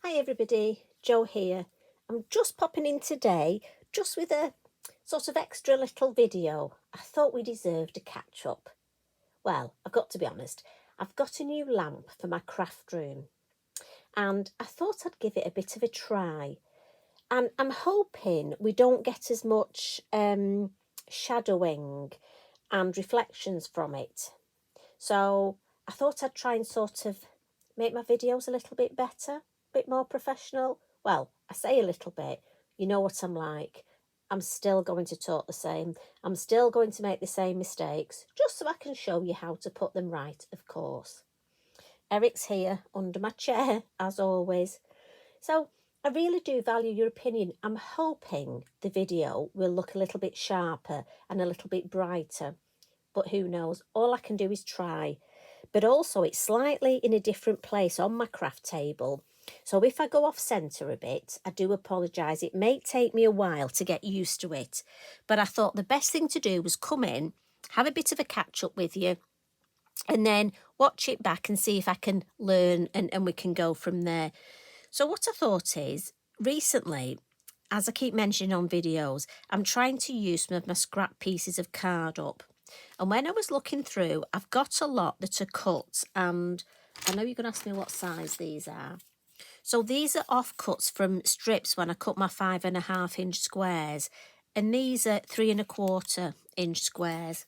Hi everybody, Jo here. I'm just popping in today just with a sort of extra little video. I thought we deserved a catch up. Well, I've got to be honest, I've got a new lamp for my craft room and I thought I'd give it a bit of a try. And I'm hoping we don't get as much shadowing and reflections from it. So I thought I'd try and sort of make my videos a little bit better, a bit more professional. Well, I say a little bit, you know what I'm like. I'm still going to talk the same. I'm still going to make the same mistakes, just so I can show you how to put them right, of course. Eric's here under my chair, as always. So I really do value your opinion. I'm hoping the video will look a little bit sharper and a little bit brighter. But who knows? All I can do is try. But also it's slightly in a different place on my craft table. So if I go off centre a bit, I do apologise. It may take me a while to get used to it. But I thought the best thing to do was come in, have a bit of a catch up with you, and then watch it back and see if I can learn and we can go from there. So what I thought is, recently, as I keep mentioning on videos, I'm trying to use some of my scrap pieces of card up. And when I was looking through, I've got a lot that are cut, and I know you're going to ask me what size these are. So these are offcuts from strips when I cut my 5.5 inch squares, and these are 3.25 inch squares.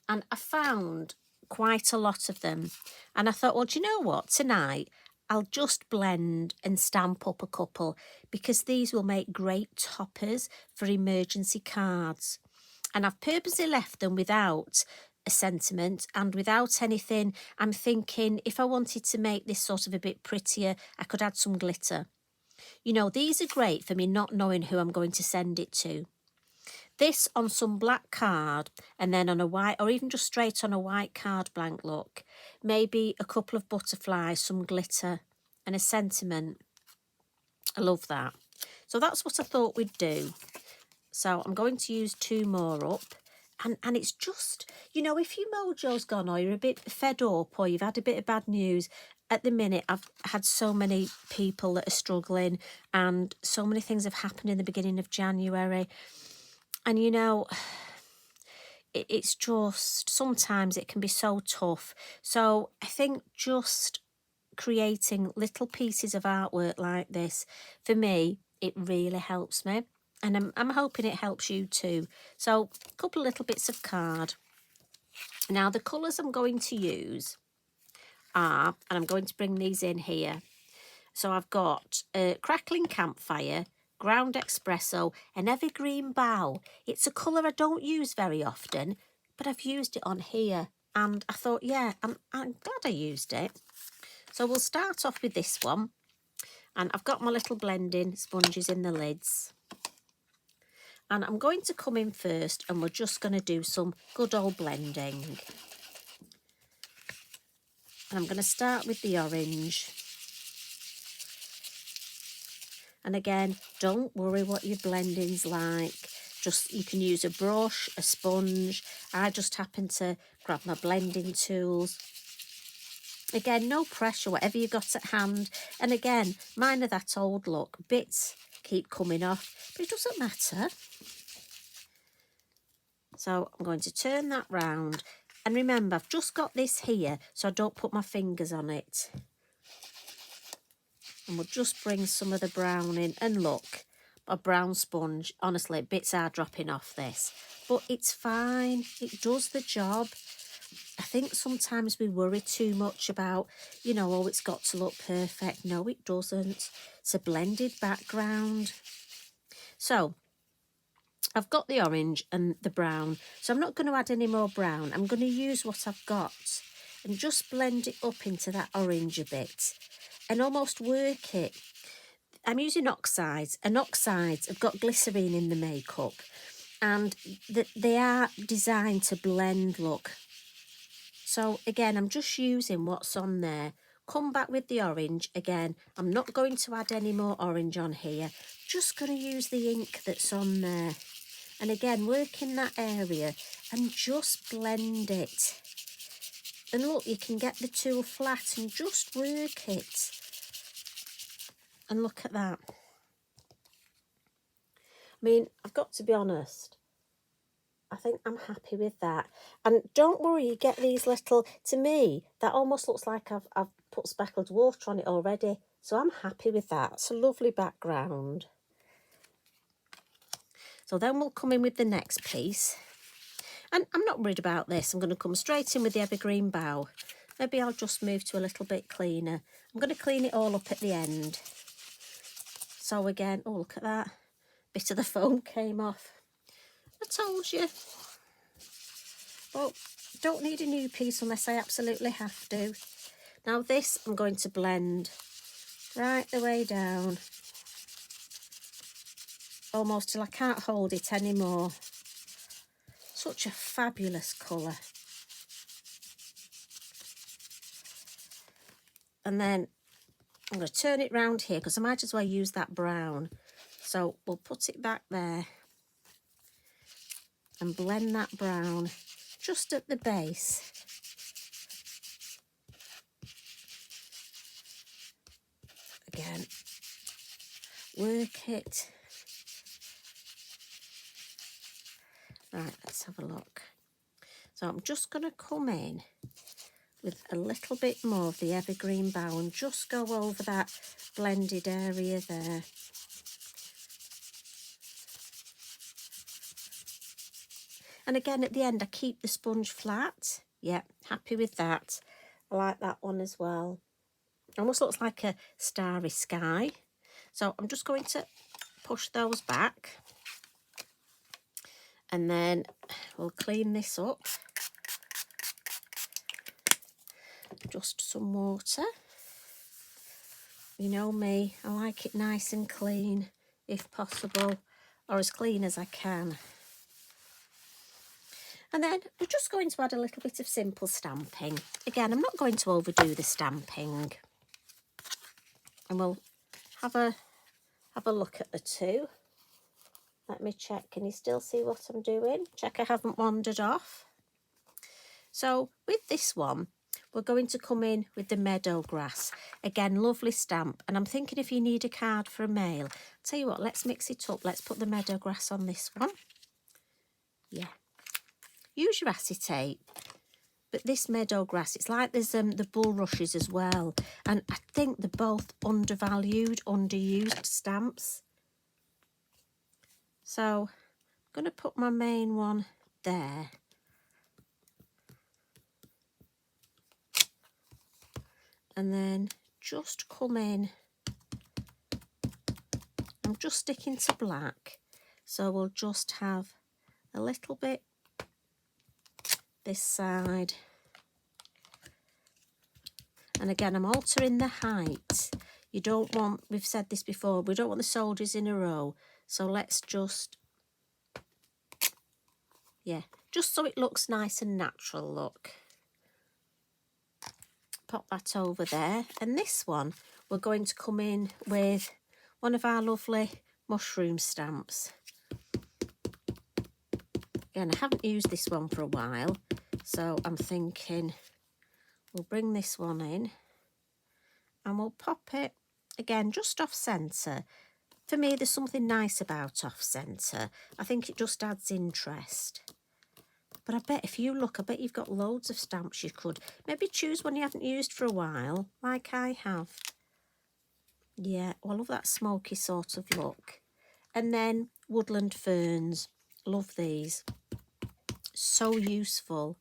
And I found quite a lot of them. And I thought, well, do you know what? Tonight, I'll just blend and stamp up a couple because these will make great toppers for emergency cards. And I've purposely left them without a sentiment and without anything. I'm thinking if I wanted to make this sort of a bit prettier, I could add some glitter. You know, these are great for me not knowing who I'm going to send it to. This on some black card and then on a white, or even just straight on a white card blank look. Maybe a couple of butterflies, some glitter and a sentiment. I love that. So that's what I thought we'd do. So I'm going to use 2 more up. And it's just, you know, if your mojo's gone or you're a bit fed up or you've had a bit of bad news, at the minute I've had so many people that are struggling and so many things have happened in the beginning of January. And, you know, it's just, sometimes it can be so tough. So I think just creating little pieces of artwork like this, for me, it really helps me. And I'm hoping it helps you too. So a couple of little bits of card. Now the colours I'm going to use are, and I'm going to bring these in here. So I've got Crackling Campfire, Ground Expresso and Evergreen Bough. It's a colour I don't use very often, but I've used it on here. And I thought, yeah, I'm glad I used it. So we'll start off with this one. And I've got my little blending sponges in the lids. And I'm going to come in first and we're just going to do some good old blending. And I'm going to start with the orange. And again, don't worry what your blending's like. Just, you can use a brush, a sponge. I just happen to grab my blending tools. Again, no pressure, whatever you got at hand. And again, mine are that old look. Bits keep coming off, but it doesn't matter. So I'm going to turn that round. And remember, I've just got this here, so I don't put my fingers on it. And we'll just bring some of the brown in. And look, a brown sponge. Honestly, bits are dropping off this. But it's fine. It does the job. I think sometimes we worry too much about, you know, oh, it's got to look perfect. No, it doesn't. It's a blended background. So I've got the orange and the brown, so I'm not going to add any more brown. I'm going to use what I've got and just blend it up into that orange a bit and almost work it. I'm using oxides, and oxides have got glycerine in the makeup, and they are designed to blend, look. So again, I'm just using what's on there. Come back with the orange. Again, I'm not going to add any more orange on here. Just going to use the ink that's on there. And again, work in that area and just blend it. And look, you can get the tool flat and just work it. And look at that. I mean, I've got to be honest, I think I'm happy with that. And don't worry, you get these little, to me, that almost looks like I've put speckled water on it already. So I'm happy with that. It's a lovely background. So then we'll come in with the next piece. And I'm not worried about this. I'm going to come straight in with the evergreen bough. Maybe I'll just move to a little bit cleaner. I'm going to clean it all up at the end. So again, oh, look at that. Bit of the foam came off. I told you. Well, don't need a new piece unless I absolutely have to. Now this I'm going to blend right the way down. Almost till I can't hold it anymore. Such a fabulous colour. And then I'm going to turn it round here because I might as well use that brown. So we'll put it back there and blend that brown just at the base. Again, work it. Right, let's have a look. So I'm just going to come in with a little bit more of the evergreen bough and just go over that blended area there. And again, at the end, I keep the sponge flat. Yeah, happy with that. I like that one as well. Almost looks like a starry sky. So I'm just going to push those back. And then we'll clean this up. Just some water. You know me, I like it nice and clean, if possible, or as clean as I can. And then we're just going to add a little bit of simple stamping. Again, I'm not going to overdo the stamping. And we'll have a look at the two. Let me check. Can you still see what I'm doing? Check I haven't wandered off. So with this one, we're going to come in with the Meadow Grass. Again, lovely stamp. And I'm thinking if you need a card for a mail, tell you what, let's mix it up. Let's put the Meadow Grass on this one. Yeah. Use your acetate. But this Meadow Grass, it's like there's the bulrushes as well. And I think they're both undervalued, underused stamps. So I'm going to put my main one there. And then just come in. I'm just sticking to black. So we'll just have a little bit this side. And again, I'm altering the height. You don't want, we've said this before, we don't want the soldiers in a row. So let's just, yeah, just so it looks nice and natural, look. Pop that over there. And this one, we're going to come in with one of our lovely mushroom stamps. Again, I haven't used this one for a while, so I'm thinking we'll bring this one in and we'll pop it, again, just off centre. For me, there's something nice about off centre. I think it just adds interest. But I bet if you look, I bet you've got loads of stamps you could. Maybe choose one you haven't used for a while, like I have. Yeah, well, I love that smoky sort of look. And then Woodland Ferns. Love these. So useful.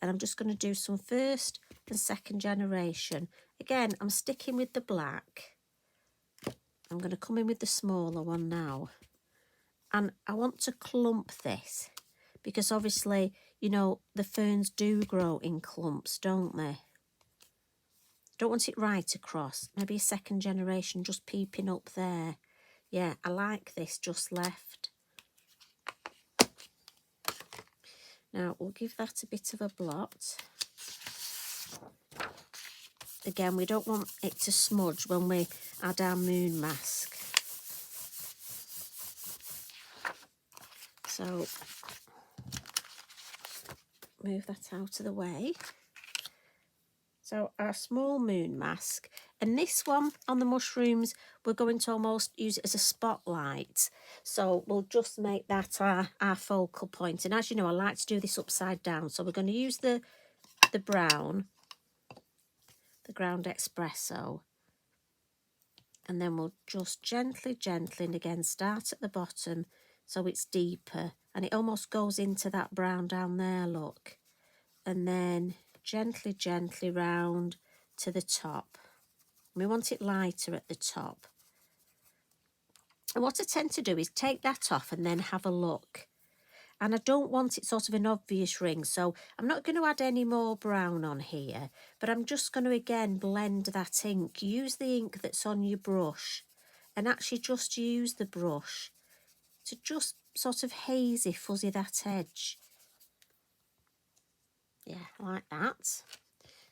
And I'm just going to do some first and second generation. Again, I'm sticking with the black. I'm going to come in with the smaller one now. And I want to clump this because obviously, you know, the ferns do grow in clumps, don't they? Don't want it right across. Maybe a second generation just peeping up there. Yeah, I like this just left. Now, we'll give that a bit of a blot. Again, we don't want it to smudge when we add our moon mask. So, move that out of the way. So our small moon mask, and this one on the mushrooms, we're going to almost use it as a spotlight. So we'll just make that our focal point. And as you know, I like to do this upside down. So we're going to use the brown, the ground espresso. And then we'll just gently, and again, start at the bottom so it's deeper. And it almost goes into that brown down there, look. And then gently round to the top. We want it lighter at the top. And what I tend to do is take that off and then have a look. And I don't want it sort of an obvious ring, so I'm not going to add any more brown on here, but I'm just going to again blend that ink. Use the ink that's on your brush and actually just use the brush to just sort of hazy, fuzzy that edge. Yeah, like that.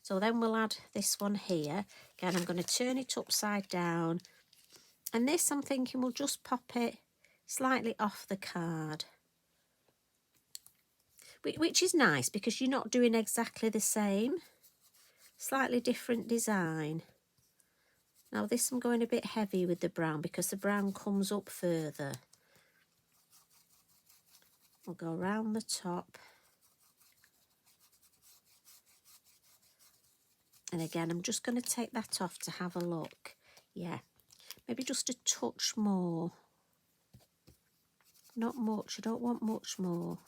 So then we'll add this one here. Again, I'm going to turn it upside down. And this, I'm thinking, we'll just pop it slightly off the card. Which is nice because you're not doing exactly the same. Slightly different design. Now this I'm going a bit heavy with the brown because the brown comes up further. We'll go around the top. And again, I'm just going to take that off to have a look. Yeah, maybe just a touch more. Not much, I don't want much more.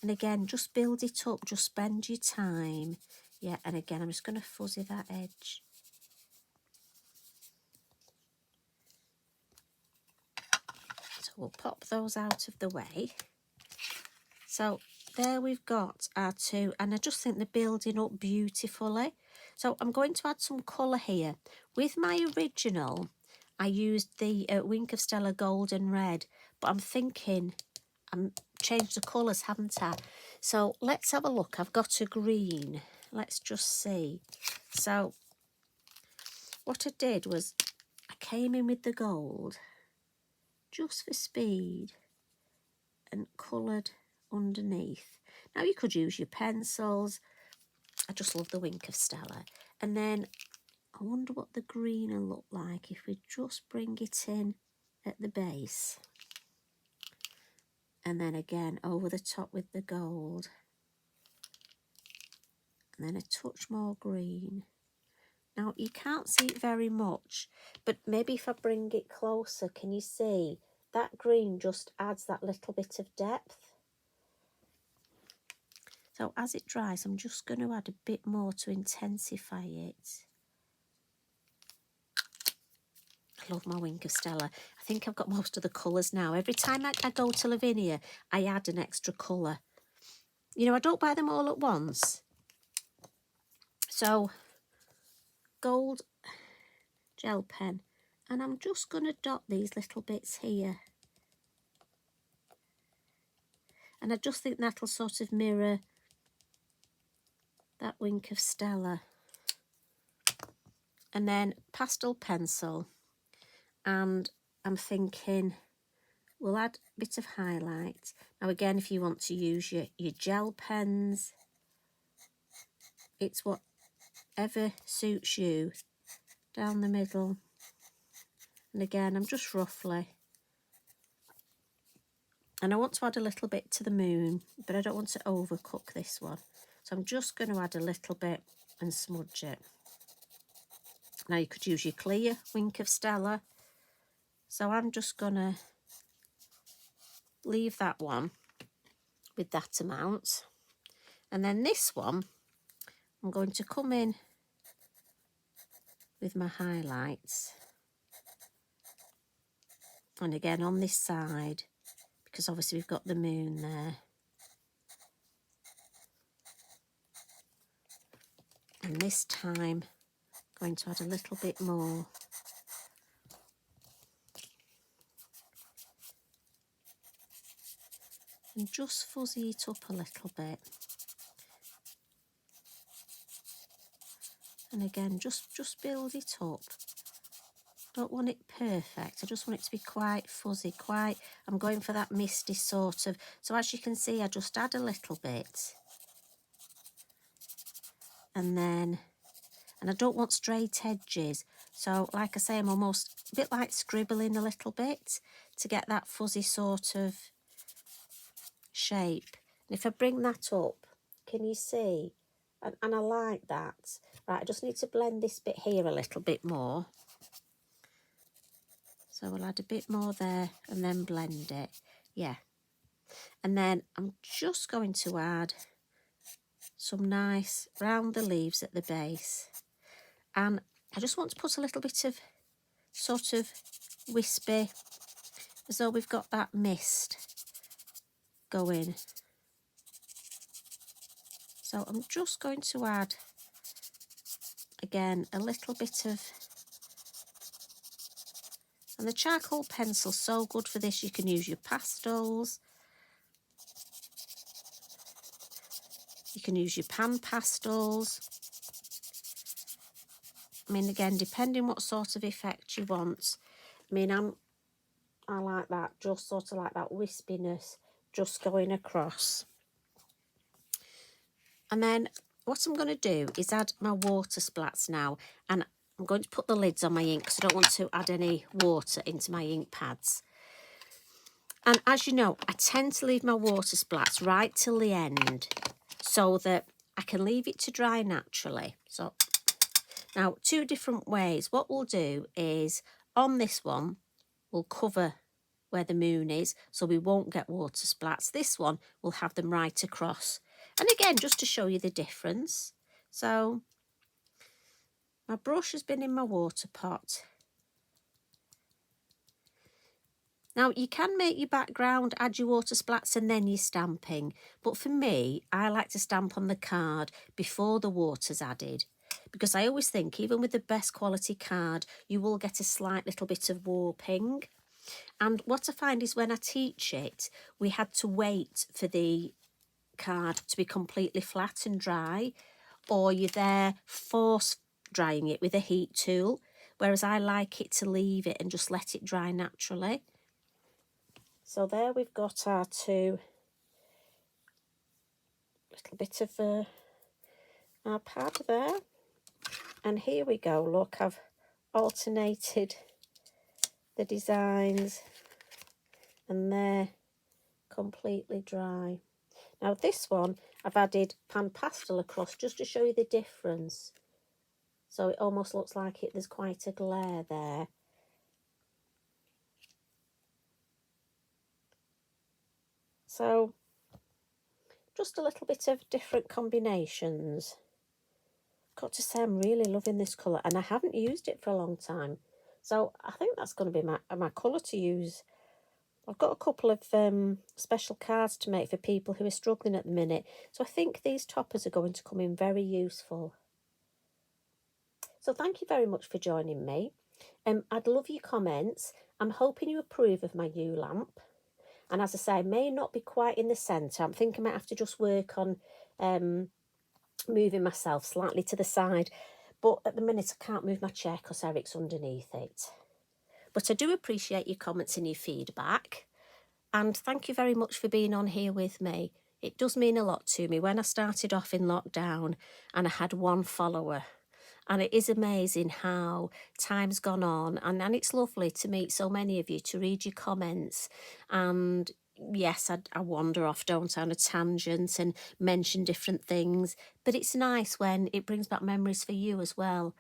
And again, just build it up, just spend your time. Yeah, and again, I'm just going to fuzzy that edge. So we'll pop those out of the way. So there we've got our two, and I just think they're building up beautifully. So I'm going to add some colour here. With my original, I used the Wink of Stella Golden Red, but I'm thinking I'm changed the colours, haven't I? So let's have a look. I've got a green. Let's just see. So what I did was I came in with the gold just for speed and coloured underneath. Now you could use your pencils. I just love the Wink of Stella. And then I wonder what the green will look like if we just bring it in at the base. And then again over the top with the gold. And then a touch more green. Now you can't see it very much, but maybe if I bring it closer, can you see? That green just adds that little bit of depth. So as it dries, I'm just going to add a bit more to intensify it. I love my Wink of Stella. I think I've got most of the colours now. Every time I go to Lavinia, I add an extra colour. You know, I don't buy them all at once. So, gold gel pen. And I'm just going to dot these little bits here. And I just think that'll sort of mirror that Wink of Stella. And then pastel pencil. And I'm thinking we'll add a bit of highlight. Now again, if you want to use your gel pens, it's whatever suits you. Down the middle. And again, I'm just roughly. And I want to add a little bit to the moon, but I don't want to overcook this one. So I'm just going to add a little bit and smudge it. Now you could use your clear Wink of Stella. So I'm just going to leave that one with that amount. And then this one, I'm going to come in with my highlights. And again on this side, because obviously we've got the moon there. And this time, I'm going to add a little bit more. And just fuzzy it up a little bit. And again, just build it up. Don't want it perfect. I just want it to be quite fuzzy, I'm going for that misty sort of. So as you can see, I just add a little bit. And then and I don't want straight edges. So like I say, I'm almost a bit like scribbling a little bit to get that fuzzy sort of shape. And if I bring that up, can you see? And I like that. Right, I just need to blend this bit here a little bit more. So we'll add a bit more there and then blend it. Yeah. And then I'm just going to add some nice round the leaves at the base. And I just want to put a little bit of sort of wispy, as though we've got that mist going. So I'm just going to add, again, a little bit of, and the charcoal pencil's so good for this. You can use your pastels, you can use your pan pastels. I mean, again, depending what sort of effect you want. I mean, I like that, just sort of like that wispiness just going across. And then what I'm going to do is add my water splats now, and I'm going to put the lids on my ink because I don't want to add any water into my ink pads. And as you know, I tend to leave my water splats right till the end so that I can leave it to dry naturally. So now, two different ways. What we'll do is on this one, we'll cover where the moon is so we won't get water splats. This one, we'll have them right across. And again, just to show you the difference. So my brush has been in my water pot. Now, you can make your background, add your water splats and then your stamping. But for me, I like to stamp on the card before the water's added. Because I always think, even with the best quality card, you will get a slight little bit of warping. And what I find is when I teach it, we had to wait for the card to be completely flat and dry, or you're there force drying it with a heat tool, whereas I like it to leave it and just let it dry naturally. So there we've got our two little bit of our pad there, and here we go. Look, I've alternated the designs and they're completely dry. Now this one, I've added pan pastel across just to show you the difference. So it almost looks like there's quite a glare there. So just a little bit of different combinations. Got to say, I'm really loving this colour, and I haven't used it for a long time. So I think that's going to be my colour to use. I've got a couple of special cards to make for people who are struggling at the minute. So I think these toppers are going to come in very useful. So thank you very much for joining me. I'd love your comments. I'm hoping you approve of my U lamp. And as I say, I may not be quite in the centre. I'm thinking I might have to just work on moving myself slightly to the side. But at the minute, I can't move my chair because Eric's underneath it. But I do appreciate your comments and your feedback. And thank you very much for being on here with me. It does mean a lot to me. When I started off in lockdown and I had one follower, and it is amazing how time's gone on, and it's lovely to meet so many of you, to read your comments. And yes, I wander off, don't I, on a tangent and mention different things, but it's nice when it brings back memories for you as well.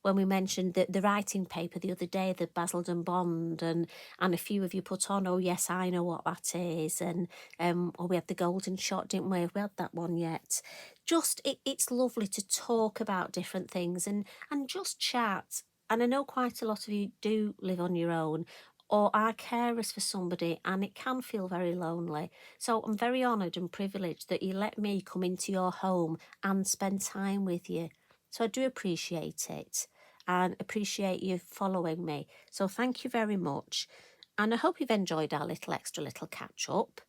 When we mentioned the writing paper the other day, the Basildon Bond, and a few of you put on, oh yes, I know what that is, and oh, we had the golden shot, didn't we? We had that one yet. Just it's lovely to talk about different things and just chat. And I know quite a lot of you do live on your own or are carers for somebody, and it can feel very lonely. So I'm very honoured and privileged that you let me come into your home and spend time with you. So I do appreciate it and appreciate you following me. So thank you very much. And I hope you've enjoyed our little catch up.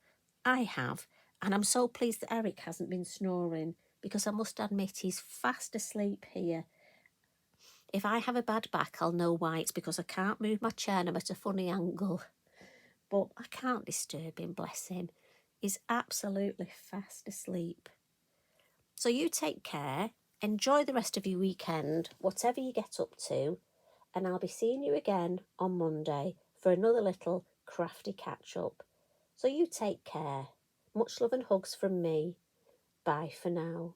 I have. And I'm so pleased that Eric hasn't been snoring, because I must admit he's fast asleep here. If I have a bad back, I'll know why. It's because I can't move my chair and I'm at a funny angle. But I can't disturb him, bless him. He's absolutely fast asleep. So you take care. enjoy the rest of your weekend, whatever you get up to, and I'll be seeing you again on Monday for another little crafty catch-up. So you take care. Much love and hugs from me. Bye for now.